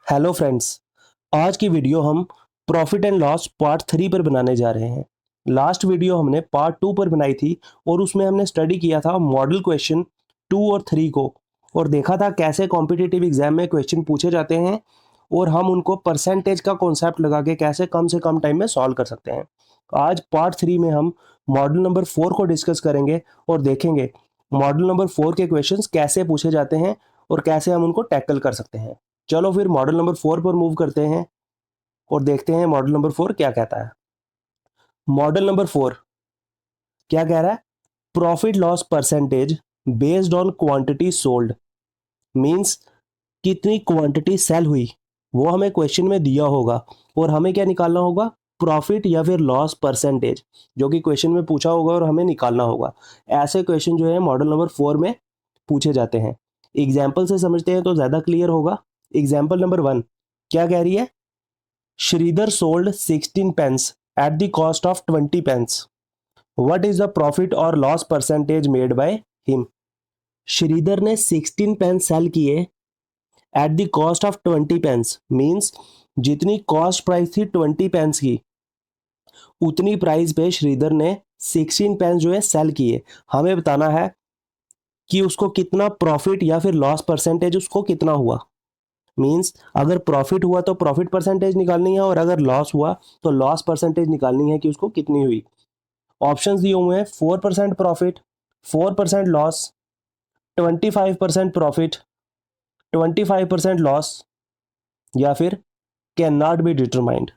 Hello friends. आज की video हम प्रॉफिट एंड लॉस पार्ट 3 पर बनाने जा रहे हैं। लास्ट वीडियो हमने पार्ट 2 पर बनाई थी और उसमें हमने स्टडी किया था मॉडल क्वेश्चन 2 और 3 को और देखा था कैसे कॉम्पिटिटिव एग्जाम में क्वेश्चन पूछे जाते हैं और हम उनको परसेंटेज का कॉन्सेप्ट लगा के कैसे कम से कम टाइम में सॉल्व कर सकते हैं। आज पार्ट 3 में हम मॉडल नंबर 4 को डिस्कस करेंगे और देखेंगे मॉडल नंबर 4 के क्वेश्चंस कैसे पूछे जाते हैं और कैसे हम उनको टैकल कर सकते हैं। चलो फिर मॉडल नंबर 4 पर मूव करते हैं और देखते हैं मॉडल नंबर 4 क्या कहता है। मॉडल नंबर 4 क्या कह रहा है? Profit loss percentage based on quantity sold. Means कितनी क्वांटिटी सेल हुई वो हमें क्वेश्चन में दिया होगा और हमें क्या निकालना होगा? प्रॉफिट या फिर लॉस परसेंटेज, जो कि क्वेश्चन में पूछा होगा और हमें निकालना होगा। ऐसे क्वेश्चन जो है मॉडल नंबर 4 में पूछे जाते हैं। एग्जाम्पल से समझते हैं तो ज्यादा क्लियर होगा। एग्जाम्पल नंबर 1 क्या कह रही है? Sridhar sold 16 pence at the cost of 20 pence. What is the profit or loss percentage made by him? Shridhar ने 16 पेंस सेल किए at the cost of 20 pens. Means जितनी कॉस्ट प्राइस थी 20 pens की उतनी प्राइस पे श्रीधर ने 16 पेंस जो है सेल किए। हमें बताना है कि उसको कितना प्रॉफिट या फिर लॉस परसेंटेज उसको कितना हुआ। मींस अगर प्रॉफिट हुआ तो प्रॉफिट परसेंटेज निकालनी है और अगर लॉस हुआ तो लॉस परसेंटेज निकालनी है कि उसको कितनी हुई। ऑप्शंस दिए हुए हैं 4% प्रॉफिट, 4% लॉस, 25% प्रॉफिट, 25% लॉस या फिर कैन नॉट बी डिटरमाइंड।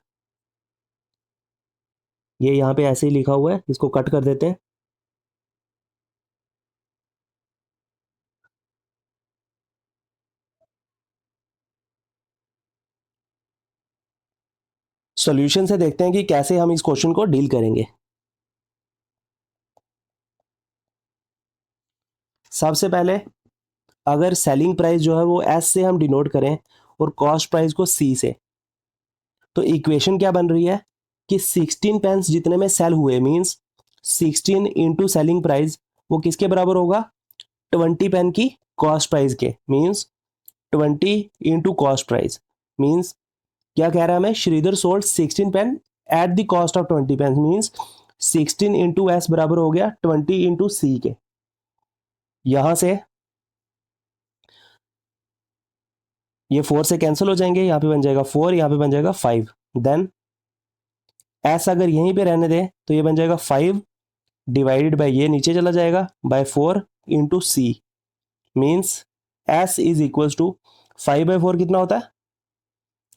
ये यहाँ पे ऐसे ही लिखा हुआ है, इसको कट कर देते हैं। सॉल्यूशन से देखते हैं कि कैसे हम इस क्वेश्चन को डील करेंगे। सबसे पहले अगर सेलिंग प्राइस जो है वो एस से हम डिनोट करें और कॉस्ट प्राइस को सी से, तो इक्वेशन क्या बन रही है कि 16 पेंस जितने में सेल हुए मींस 16 इंटू सेलिंग प्राइस वो किसके बराबर होगा? 20 पेन की कॉस्ट प्राइस के। Means 20 into cost price means क्या कह रहा है हमें? Shridhar sold 16 pen at the cost of 20 pen. Means 16 into S बराबर हो गया 20 इंटू सी के। यहां से ये 4 से कैंसिल हो जाएंगे, यहां पे बन जाएगा 4, यहां पे बन जाएगा 5। देन एस अगर यहीं पे रहने दें तो ये बन जाएगा 5 डिवाइडेड बाय ये नीचे चला जाएगा by 4 into C. Means S is equals to 5/4 कितना होता है?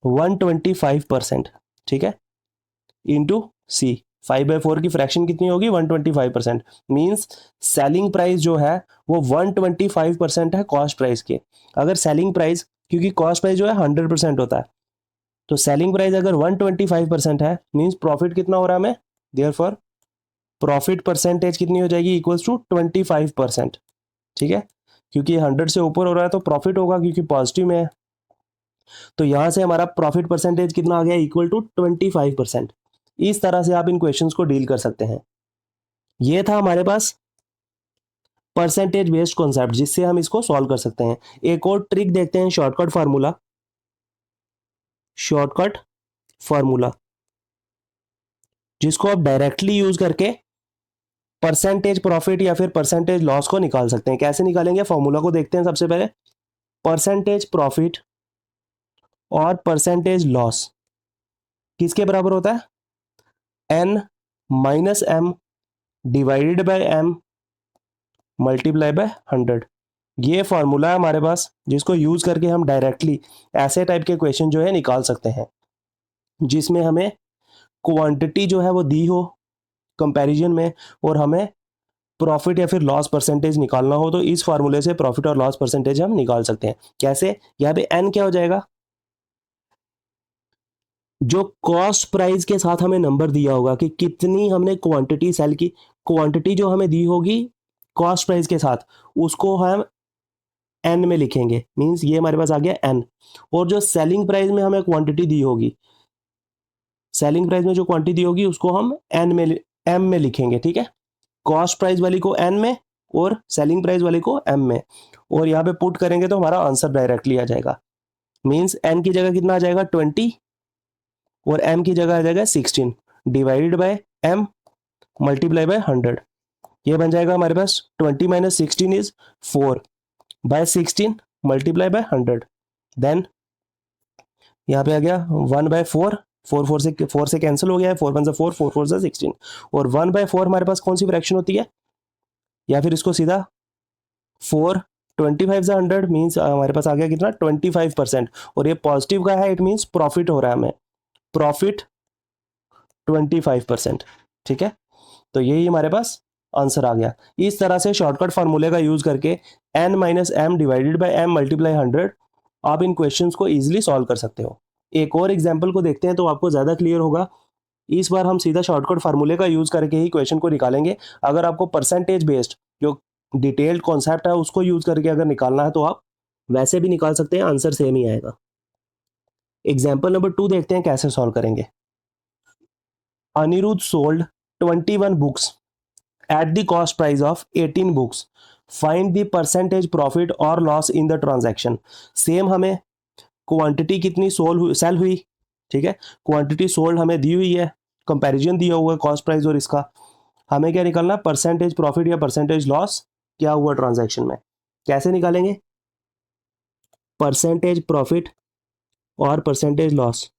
125%। ठीक है, इंटू सी। 5/4 की फ्रैक्शन कितनी होगी? 125%। मीन्स सेलिंग प्राइस जो है वो 125% है कॉस्ट प्राइस के। अगर सेलिंग प्राइस, क्योंकि कॉस्ट प्राइस जो है 100% होता है, तो सेलिंग प्राइस अगर 125% है मीन्स प्रॉफिट कितना हो रहा है हमें? देयरफॉर प्रॉफिट परसेंटेज कितनी हो जाएगी? Equals to 25%। ठीक है, क्योंकि 100 से ऊपर हो रहा है तो प्रॉफिट होगा क्योंकि पॉजिटिव में है। तो यहां से हमारा प्रॉफिट परसेंटेज कितना आ गया? Equal to 25%। इस तरह से आप इन क्वेश्चंस को डील कर सकते हैं। ये था हमारे पास परसेंटेज बेस्ड कॉन्सेप्ट जिससे हम इसको सॉल्व कर सकते हैं। एक और ट्रिक देखते हैं, शॉर्टकट फार्मूला। शॉर्टकट फार्मूला जिसको आप डायरेक्टली यूज करके परसेंटेज प्रॉफिट या फिर परसेंटेज लॉस को निकाल सकते हैं। कैसे निकालेंगे? फॉर्मूला को देखते हैं। सबसे पहले परसेंटेज प्रॉफिट और परसेंटेज लॉस किसके बराबर होता है? N minus M divided by M multiply by 100। ये फॉर्मूला है हमारे पास जिसको यूज करके हम डायरेक्टली ऐसे टाइप के क्वेश्चन जो है निकाल सकते हैं जिसमें हमें क्वांटिटी जो है वो दी हो कंपैरिजन में और हमें प्रॉफिट या फिर लॉस परसेंटेज निकालना हो। तो इस फार्मूले से प्रॉफिट और लॉस परसेंटेज हम निकाल सकते हैं। कैसे? यहाँ पे एन क्या हो जाएगा? जो कॉस्ट प्राइस के साथ हमें नंबर दिया होगा कि कितनी हमने क्वांटिटी सेल की, क्वांटिटी जो हमें दी होगी कॉस्ट प्राइस के साथ उसको हम एन में लिखेंगे। मींस ये हमारे पास आ गया एन। और जो सेलिंग प्राइस में हमें क्वांटिटी दी होगी, सेलिंग प्राइस में जो क्वांटिटी दी होगी उसको हम एन में एम में लिखेंगे। ठीक है, कॉस्ट प्राइस वाली को एन में और सेलिंग प्राइस वाली को एम में, और यहाँ पे पुट करेंगे तो हमारा आंसर डायरेक्टली आ जाएगा। मीन्स n की जगह कितना आ जाएगा 20 और m की जगह आ जाएगा 16 divided by m multiply by 100। ये बन जाएगा हमारे पास 20 minus 16 is 4 by 16 multiply by 100। Then यहाँ पे आ गया 1/4, 4 से कैंसिल हो गया है, 4 1 से 4, 4 4 से 16 और 1/4 हमारे पास कौन सी फ्रैक्शन होती है, या फिर इसको सीधा 4 25 से 100 मीन्स हमारे पास आ गया कितना 25%। और ये पॉजिटिव का है, इट मीन्स प्रॉफिट हो रहा है हमें, प्रॉफिट 25%। ठीक है, तो यही हमारे पास आंसर आ गया। इस तरह से शॉर्टकट फार्मूले का यूज करके n minus M divided by M multiply 100 आप इन क्वेश्चंस को इजीली सॉल्व कर सकते हो। एक और एग्जांपल को देखते हैं तो आपको ज़्यादा क्लियर होगा। इस बार हम सीधा शॉर्टकट फार्मूले का यूज करके ही क्वेश्चन को निकालेंगे। अगर आपको परसेंटेज बेस्ड जो डिटेल्ड कॉन्सेप्ट है उसको यूज करके अगर निकालना है तो आप वैसे भी निकाल सकते हैं, आंसर सेम ही आएगा। एग्जाम्पल नंबर 2 देखते हैं कैसे सॉल्व करेंगे। Aniruddh sold 21 books at the cost price of 18 books. Find the percentage profit or loss in the transaction. Same हमें क्वांटिटी कितनी सेल हुई, ठीक है, क्वांटिटी सोल्ड हमें दी हुई है, कंपैरिजन दिया हुआ है कॉस्ट प्राइस और इसका, हमें क्या निकालना, परसेंटेज प्रॉफिट या परसेंटेज लॉस क्या हुआ ट्रांजैक्शन में। कैसे निकालेंगे, परसेंटेज प्रॉफिट और परसेंटेज लॉस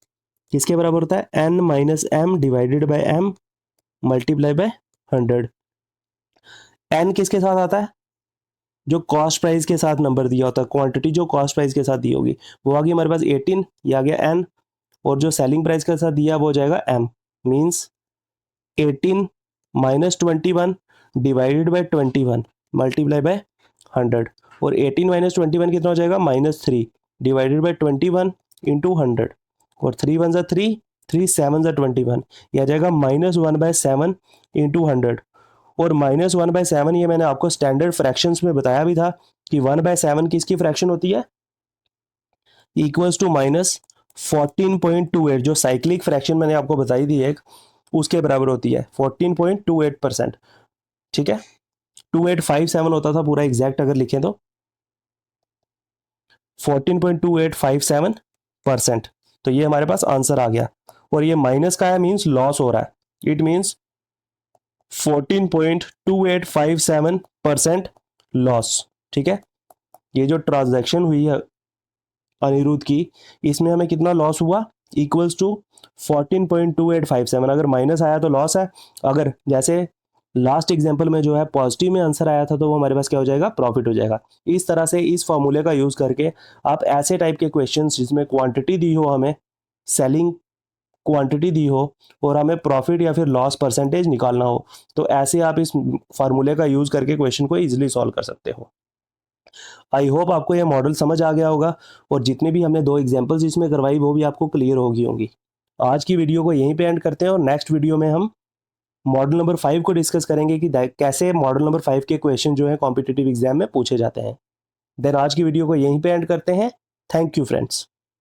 किसके बराबर होता है, n minus M divided by M multiply by 100। n किसके साथ आता है, जो कॉस्ट प्राइस के साथ नंबर दिया होता है, क्वांटिटी जो कॉस्ट प्राइस के साथ दी होगी वो आ गई हमारे पास 18, ये आ गया n, और जो सेलिंग प्राइस के साथ दिया वो हो जाएगा m, means 18 minus 21 divided by 21 multiply by 100। और 18 माइनस 21 कितना हो जाएगा, -3 डिवाइडेड बाय 21 इंटू 100, और 3 1 जा 3, 3 7 जा 21, यह आ जाएगा -1/7 इंटू 100। और -1/7 ये मैंने आपको स्टैंडर्ड फ्रैक्शंस में बताया भी था कि 1/7 किसकी फ्रैक्शन होती है, इक्वल्स टू -14.28, जो साइक्लिक फ्रैक्शन मैंने आपको बताई थी एक, उसके बराबर होती है 14.28%। ठीक है, 2857 होता था पूरा एग्जैक्ट अगर लिखें तो 14.2857%। तो ये हमारे पास आंसर आ गया, और ये माइनस का है मीन्स लॉस हो रहा है, इट मीन्स 14.2857% लॉस। ठीक है, ये जो ट्रांजैक्शन हुई है अनिरुद्ध की, इसमें हमें कितना लॉस हुआ, इक्वल्स टू 14.2857। अगर माइनस आया तो लॉस है, अगर जैसे लास्ट एग्जांपल में जो है पॉजिटिव में आंसर आया था तो वो हमारे पास क्या हो जाएगा, प्रॉफिट हो जाएगा। इस तरह से इस फॉर्मूले का यूज करके आप ऐसे टाइप के क्वेश्चंस जिसमें क्वांटिटी दी हो, हमें सेलिंग क्वांटिटी दी हो और हमें प्रॉफिट या फिर लॉस परसेंटेज निकालना हो, तो ऐसे आप इस फार्मूले का यूज करके क्वेश्चन को इजीली सॉल्व कर सकते हो। आई होप आपको यह मॉडल समझ आ गया होगा, और जितने भी हमने 2 एग्जांपल्स इसमें करवाई वो भी आपको क्लियर होगी। आज की वीडियो को यहीं पे एंड करते हैं, और नेक्स्ट वीडियो में हम मॉडल नंबर 5 को डिस्कस करेंगे कि कैसे मॉडल नंबर 5 के क्वेश्चन जो है कॉम्पिटिटिव एग्जाम में पूछे जाते हैं। देन आज की वीडियो को यहीं पे एंड करते हैं। Thank you friends.